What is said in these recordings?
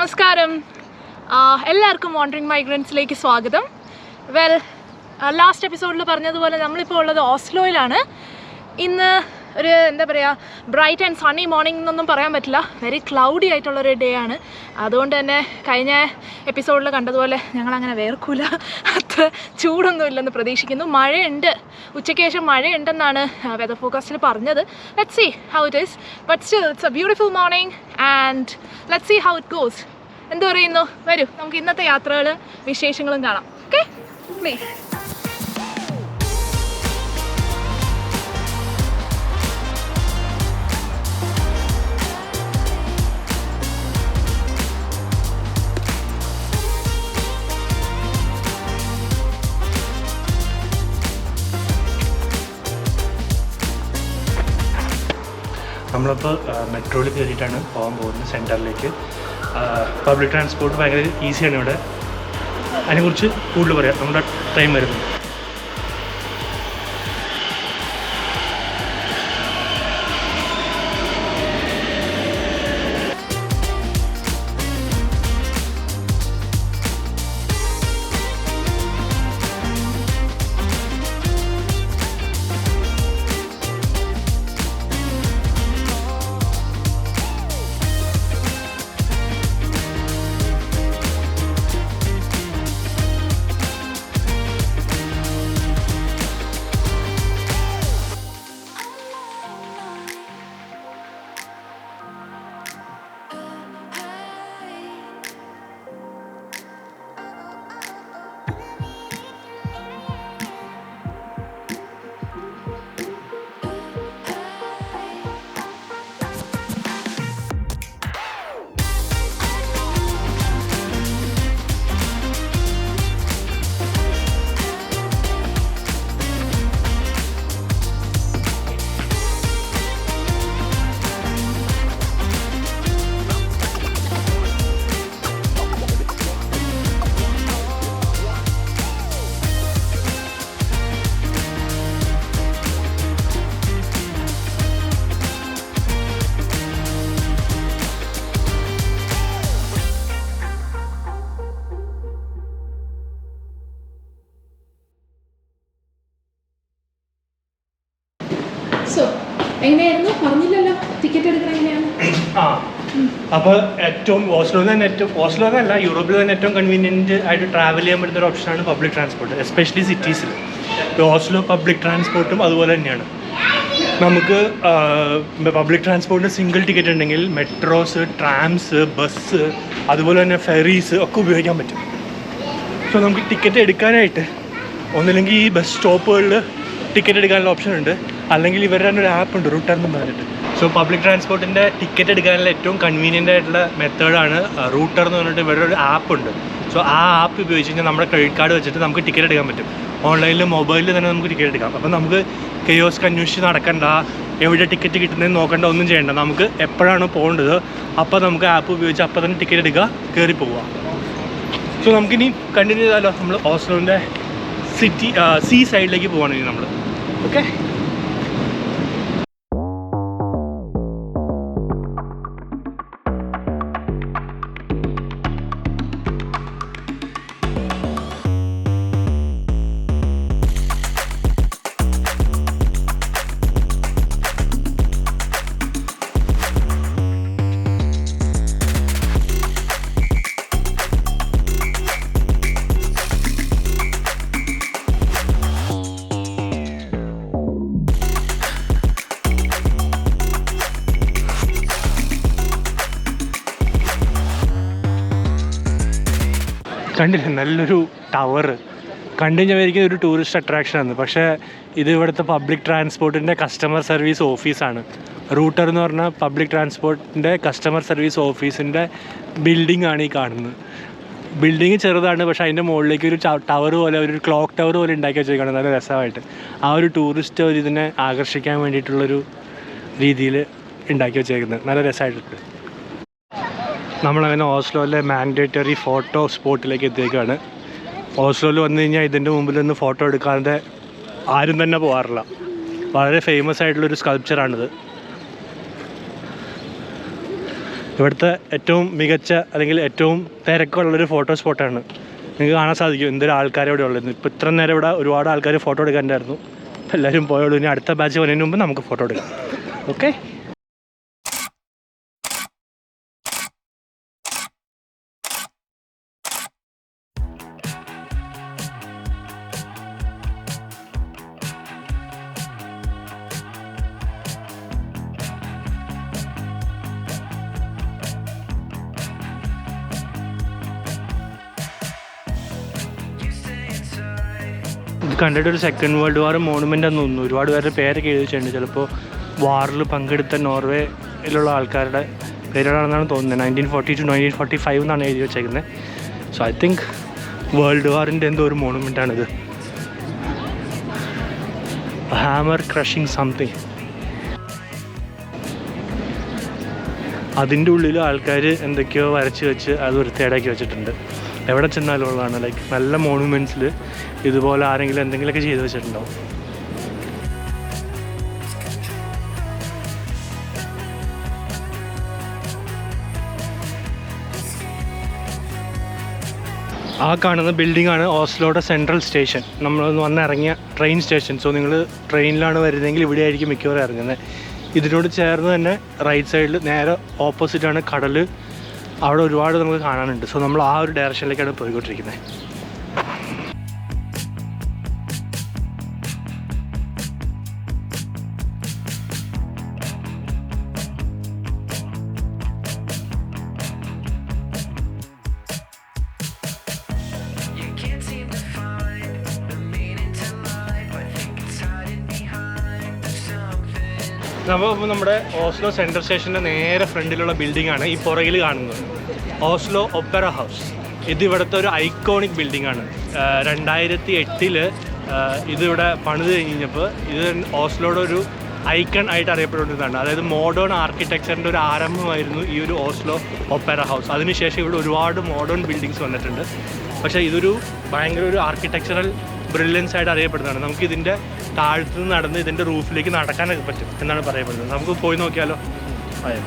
നമസ്കാരം. എല്ലാവർക്കും വാണ്ടറിങ് മൈഗ്രൻസിലേക്ക് സ്വാഗതം. ലാസ്റ്റ് എപ്പിസോഡിൽ പറഞ്ഞതുപോലെ നമ്മളിപ്പോൾ ഉള്ളത് ഓസ്ലോയിലാണ്. ഇന്ന് ഒരു എന്താ പറയുക, ബ്രൈറ്റ് ആൻഡ് സണ്ണി മോർണിംഗ് എന്നൊന്നും പറയാൻ പറ്റില്ല, വെരി ക്ലൗഡി ആയിട്ടുള്ളൊരു ഡേ ആണ്. അതുകൊണ്ട് തന്നെ കഴിഞ്ഞ എപ്പിസോഡിൽ കണ്ടതുപോലെ ഞങ്ങളങ്ങനെ വേർക്കൂല, അത്ര ചൂടൊന്നും ഇല്ലെന്ന് പ്രതീക്ഷിക്കുന്നു. മഴയുണ്ട്, ഉച്ചയ്ക്ക് ശേഷം മഴയുണ്ടെന്നാണ് വെതർ ഫോർകാസ്റ്റിൽ പറഞ്ഞത്. Let's see how it is, but still it's a beautiful morning and let's see how it goes. എന്ത് പറയുന്നു? വരൂ, നമുക്ക് ഇന്നത്തെ യാത്രകൾ വിശേഷങ്ങളും കാണാം. Okay, please. നമ്മളിപ്പോൾ മെട്രോയിൽ കയറിയിട്ടാണ് പോകാൻ പോകുന്നത് സെൻറ്ററിലേക്ക്. പബ്ലിക് ട്രാൻസ്പോർട്ട് ഭയങ്കര ഈസിയാണ് ഇവിടെ. അതിനെക്കുറിച്ച് കൂടുതൽ പറയാം നമ്മുടെ ടൈം വരുന്നത്. എങ്ങനെയായിരുന്നു? പറഞ്ഞില്ലല്ലോ, ടിക്കറ്റ് എടുക്കണം എങ്ങനെയാണ്? അപ്പോൾ ഏറ്റവും ഓസ്ലോ എന്നല്ല, യൂറോപ്പിൽ തന്നെ ഏറ്റവും കൺവീനിയൻറ്റ് ആയിട്ട് ട്രാവൽ ചെയ്യാൻ പറ്റുന്ന ഒരു ഓപ്ഷനാണ് പബ്ലിക് ട്രാൻസ്പോർട്ട്, എസ്പെഷ്യലി സിറ്റീസിൽ. ഇപ്പോൾ ഓസ്ലോ പബ്ലിക് ട്രാൻസ്പോർട്ടും അതുപോലെ തന്നെയാണ്. നമുക്ക് പബ്ലിക് ട്രാൻസ്പോർട്ടിന് സിംഗിൾ ടിക്കറ്റ് ഉണ്ടെങ്കിൽ മെട്രോസ്, ട്രാംസ്, ബസ്, അതുപോലെ തന്നെ ഫെറീസ് ഒക്കെ ഉപയോഗിക്കാൻ പറ്റും. സോ നമുക്ക് ടിക്കറ്റ് എടുക്കാനായിട്ട് ഒന്നില്ലെങ്കിൽ ഈ ബസ് സ്റ്റോപ്പുകളിൽ ടിക്കറ്റ് എടുക്കാനുള്ള ഓപ്ഷൻ ഉണ്ട്, അല്ലെങ്കിൽ ഇവരുടെ തന്നെ ഒരു ആപ്പ് ഉണ്ട്, റൂട്ടർ എന്ന് പറഞ്ഞിട്ട്. സോ പബ്ലിക് ട്രാൻസ്പോർട്ടിൻ്റെ ടിക്കറ്റ് എടുക്കാനുള്ള ഏറ്റവും കൺവീനിയൻ്റ് ആയിട്ടുള്ള മെത്തേഡാണ് റൂട്ടർ എന്ന് പറഞ്ഞിട്ട് ഇവരുടെ ഒരു ആപ്പ് ഉണ്ട്. സോ ആ ആപ്പ് ഉപയോഗിച്ച് കഴിഞ്ഞാൽ നമ്മുടെ ക്രെഡിറ്റ് കാർഡ് വെച്ചിട്ട് നമുക്ക് ടിക്കറ്റ് എടുക്കാൻ പറ്റും. ഓൺലൈനിൽ മൊബൈലിൽ തന്നെ നമുക്ക് ടിക്കറ്റ് എടുക്കാം. അപ്പോൾ നമുക്ക് കെയോസ്ക് അന്വേഷിച്ച് നടക്കണ്ട, എവിടെ ടിക്കറ്റ് കിട്ടുന്നതെന്ന് നോക്കേണ്ട, ഒന്നും ചെയ്യേണ്ട. നമുക്ക് എപ്പോഴാണ് പോകേണ്ടത് അപ്പോൾ നമുക്ക് ആപ്പ് ഉപയോഗിച്ച് അപ്പോൾ തന്നെ ടിക്കറ്റ് എടുക്കുക, കയറി പോവുക. സോ നമുക്കിനി കണ്ടിന്യൂ ചെയ്താലോ? നമ്മൾ ഓസ്ലോൻ്റെ സീ സൈഡിലേക്ക് പോവുകയാണെങ്കിൽ നമ്മൾ ഓക്കെ. കണ്ടില്ല, നല്ലൊരു ടവർ കണ്ടു കഴിഞ്ഞാൽ ഒരു ടൂറിസ്റ്റ് അട്രാക്ഷനാണ്. പക്ഷേ ഇത് ഇവിടുത്തെ പബ്ലിക് ട്രാൻസ്പോർട്ടിൻ്റെ കസ്റ്റമർ സർവീസ് ഓഫീസാണ്. റൂട്ടർ എന്ന് പറഞ്ഞാൽ പബ്ലിക് ട്രാൻസ്പോർട്ടിൻ്റെ കസ്റ്റമർ സർവീസ് ഓഫീസിൻ്റെ ബിൽഡിംഗ് ആണ് ഈ കാണുന്നത്. ബിൽഡിങ് ചെറുതാണ്, പക്ഷേ അതിൻ്റെ മുകളിലേക്ക് ഒരു ടവർ പോലെ, ഒരു ക്ലോക്ക് ടവർ പോലെ ഉണ്ടാക്കി വെച്ചേക്കാണ്, നല്ല രസമായിട്ട്. ആ ഒരു ടൂറിസ്റ്റ് ഒരു ഇതിനെ ആകർഷിക്കാൻ വേണ്ടിയിട്ടുള്ളൊരു രീതിയിൽ ഉണ്ടാക്കി വെച്ചേക്കുന്നത്, നല്ല രസമായിട്ടുണ്ട്. നമ്മളങ്ങനെ ഓസ്ലോയിലെ മാൻഡേറ്ററി ഫോട്ടോ സ്പോട്ടിലേക്ക് എത്തിയേക്കാണ്. ഓസ്ലോയിൽ വന്നു കഴിഞ്ഞാൽ ഇതിൻ്റെ മുമ്പിലൊന്ന് ഫോട്ടോ എടുക്കാതെ ആരും തന്നെ പോകാറില്ല. വളരെ ഫേമസ് ആയിട്ടുള്ളൊരു സ്കൾപ്ചറാണിത്. ഇവിടുത്തെ ഏറ്റവും മികച്ച അല്ലെങ്കിൽ ഏറ്റവും തിരക്കുള്ളൊരു ഫോട്ടോ സ്പോട്ടാണ്. നിങ്ങൾക്ക് കാണാൻ സാധിക്കും എന്തൊരു ആൾക്കാർ ഇവിടെ ഉള്ളത്. ഇപ്പോൾ ഇത്ര നേരം ഇവിടെ ഒരുപാട് ആൾക്കാർ ഫോട്ടോ എടുക്കാനുണ്ടായിരുന്നു. എല്ലാവരും പോയോളൂ. ഇനി അടുത്ത ബാച്ച് വരുന്നതിന് മുമ്പ് നമുക്ക് ഫോട്ടോ എടുക്കാം. ഓക്കെ. ഇത് കണ്ടിട്ട് ഒരു സെക്കൻഡ് വേൾഡ് വാർ മോണുമെൻ്റ് എന്ന് തോന്നുന്നു. ഒരുപാട് പേരുടെ പേരൊക്കെ എഴുതി വെച്ചിട്ടുണ്ട്. ചിലപ്പോൾ വാറിൽ പങ്കെടുത്ത നോർവേയിലുള്ള ആൾക്കാരുടെ പേരുകളാണെന്നാണ് തോന്നുന്നത്. 1940 to 1945 എന്നാണ് എഴുതി വെച്ചേക്കുന്നത്. സോ ഐ തിങ്ക് വേൾഡ് വാറിൻ്റെ എന്തോ ഒരു മോണുമെൻ്റാണിത്. Hammer crushing something. അതിൻ്റെ ഉള്ളിൽ ആൾക്കാർ എന്തൊക്കെയോ വരച്ച് വെച്ച് അത് വൃത്തികേടാക്കി വെച്ചിട്ടുണ്ട്. എവിടെ ചെന്നാലും ഉള്ളതാണ്. ലൈക്ക് നല്ല മോണുമെൻറ്റ്സിൽ ഇതുപോലെ ആരെങ്കിലും എന്തെങ്കിലുമൊക്കെ ചെയ്ത് വെച്ചിട്ടുണ്ടാവും. ആ കാണുന്ന ബിൽഡിംഗാണ് ഓസ്ലോയുടെ സെൻട്രൽ സ്റ്റേഷൻ. നമ്മളൊന്ന് വന്നിറങ്ങിയ ട്രെയിൻ സ്റ്റേഷൻ. സോ നിങ്ങൾ ട്രെയിനിലാണ് വരുന്നതെങ്കിൽ ഇവിടെ ആയിരിക്കും മിക്കവാറും ഇറങ്ങുന്നത്. ഇതിനോട് ചേർന്ന് തന്നെ റൈറ്റ് സൈഡിൽ നേരെ ഓപ്പോസിറ്റാണ് കടൽ. അവിടെ ഒരുപാട് നമുക്ക് കാണാനുണ്ട്. സോ നമ്മൾ ആ ഒരു ഡയറക്ഷനിലേക്കാണ് പോയിക്കൊണ്ടിരിക്കുന്നത്. നമ്മളിപ്പോൾ നമ്മുടെ ഓസ്ലോ സെൻട്രൽ സ്റ്റേഷൻ്റെ നേരെ ഫ്രണ്ടിലുള്ള ബിൽഡിംഗാണ് ഈ പുറകിൽ കാണുന്നത്. Oslo ഒപ്പറ house. ഇത് ഇവിടുത്തെ ഒരു ഐക്കോണിക് ബിൽഡിംഗാണ്. 2008 ഇതിവിടെ പണിത് കഴിഞ്ഞപ്പോൾ ഇത് ഓസ്ലോയുടെ ഒരു ഐക്കൺ ആയിട്ട് അറിയപ്പെടുന്നതാണ്. അതായത് മോഡേൺ ആർക്കിടെക്ചറിൻ്റെ ഒരു ആരംഭമായിരുന്നു ഈ ഒരു ഓസ്ലോ ഒപ്പറ ഹൗസ്. അതിനുശേഷം ഇവിടെ ഒരുപാട് മോഡേൺ ബിൽഡിങ്സ് വന്നിട്ടുണ്ട്. പക്ഷേ ഇതൊരു ഭയങ്കര ഒരു ആർക്കിടെക്ചറൽ ബ്രില്യൻസ് ആയിട്ട് അറിയപ്പെടുന്നതാണ്. നമുക്ക് ഇതിൻ്റെ താഴത്തു നിന്ന് നടന്ന് ഇതിൻ്റെ റൂഫിലേക്ക് നടക്കാനൊക്കെ പറ്റും എന്നാണ് പറയപ്പെടുന്നത്. നമുക്ക് പോയി നോക്കിയാലോ? ആയോ.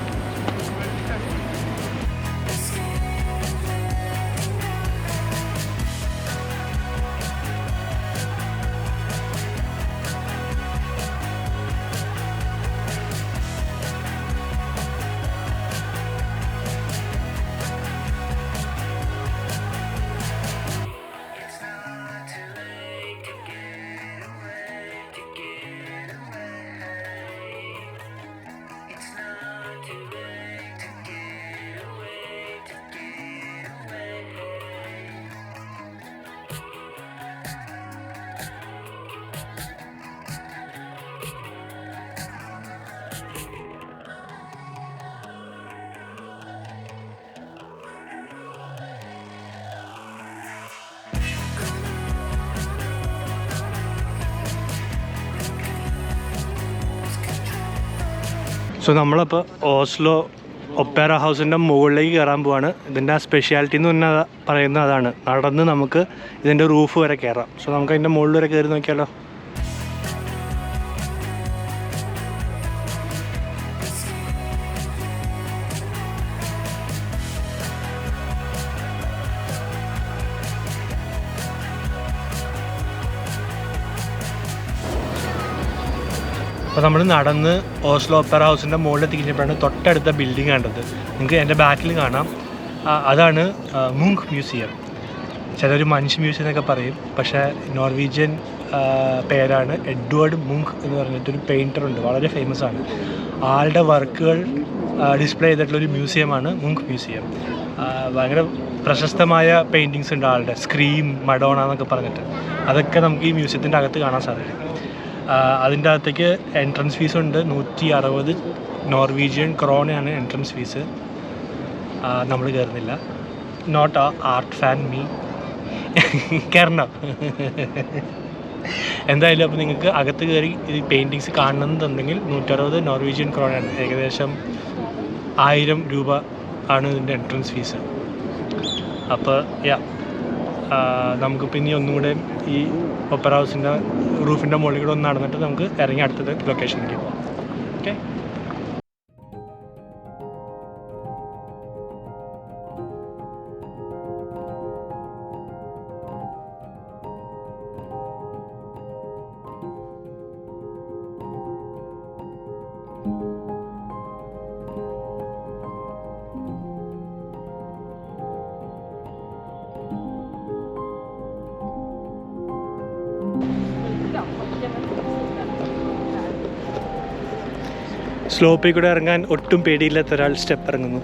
സോ നമ്മളപ്പോൾ ഓസ്ലോ ഒപ്പേറ ഹൗസിൻ്റെ മുകളിലേക്ക് കയറാൻ പോവാണ്. ഇതിൻ്റെ ആ സ്പെഷ്യാലിറ്റി എന്ന് പറഞ്ഞാൽ പറയുന്നത് അതാണ്. നടന്ന് നമുക്ക് ഇതിൻ്റെ റൂഫ് വരെ കയറാം. സോ നമുക്ക് അതിൻ്റെ മുകളിൽ വരെ കയറി നോക്കിയാലോ? അപ്പോൾ നമ്മൾ നടന്ന് ഓസ്ലോ ഒപ്പറ ഹൗസിൻ്റെ മുകളിൽ തിരിഞ്ഞപ്പോഴാണ് തൊട്ടടുത്ത ബിൽഡിംഗ് കണ്ടത്. നിങ്ങൾക്ക് എൻ്റെ ബാക്കിൽ കാണാം. അതാണ് മുങ്ക് മ്യൂസിയം. ചിലർ മനുഷ്യ മ്യൂസിയം എന്നൊക്കെ പറയും. പക്ഷേ നോർവീജിയൻ പേരാണ്. എഡ്വേർഡ് മുങ്ക് എന്ന് പറഞ്ഞിട്ടൊരു പെയിൻറ്ററുണ്ട്, വളരെ ഫേമസ് ആണ്. ആളുടെ വർക്കുകൾ ഡിസ്പ്ലേ ചെയ്തിട്ടുള്ളൊരു മ്യൂസിയമാണ് മുങ്ക് മ്യൂസിയം. ഭയങ്കര പ്രശസ്തമായ പെയിൻറ്റിങ്സ് ഉണ്ട് ആളുടെ. സ്ക്രീം, മഡോണ എന്നൊക്കെ പറഞ്ഞിട്ട്. അതൊക്കെ നമുക്ക് ഈ മ്യൂസിയത്തിൻ്റെ അകത്ത് കാണാൻ സാധിക്കും. അതിൻ്റെ അകത്തേക്ക് എൻട്രൻസ് ഫീസ് ഉണ്ട്. 160 നോർവീജിയൻ ക്രോണയാണ് എൻട്രൻസ് ഫീസ്. നമ്മൾ കയറുന്നില്ല. നോട്ട് ആ ആർട്ട് ഫാൻ മീ. കയറണം. എന്തായാലും അപ്പോൾ നിങ്ങൾക്ക് അകത്ത് കയറി ഈ പെയിൻറ്റിങ്സ് കാണണമെന്നുണ്ടെങ്കിൽ 160 നോർവീജിയൻ ക്രോണയാണ്. ഏകദേശം 1000 രൂപ ആണ് ഇതിൻ്റെ എൻട്രൻസ് ഫീസ്. അപ്പോൾ നമുക്കിപ്പോൾ ഇനി ഒന്നും കൂടെ ഈ ഒപ്പറ ഹൗസിൻ്റെ റൂഫിൻ്റെ മുകളിൽ കൂടെ ഒന്ന് നടന്നിട്ട് നമുക്ക് ഇറങ്ങി അടുത്തത് ലൊക്കേഷനിലേക്ക് പോകാം. ഓക്കെ. സ്ലോപ്പിൽ കൂടെ ഇറങ്ങാൻ ഒട്ടും പേടിയില്ലാത്ത ഒരാൾ സ്റ്റെപ്പ് ഇറങ്ങുന്നു.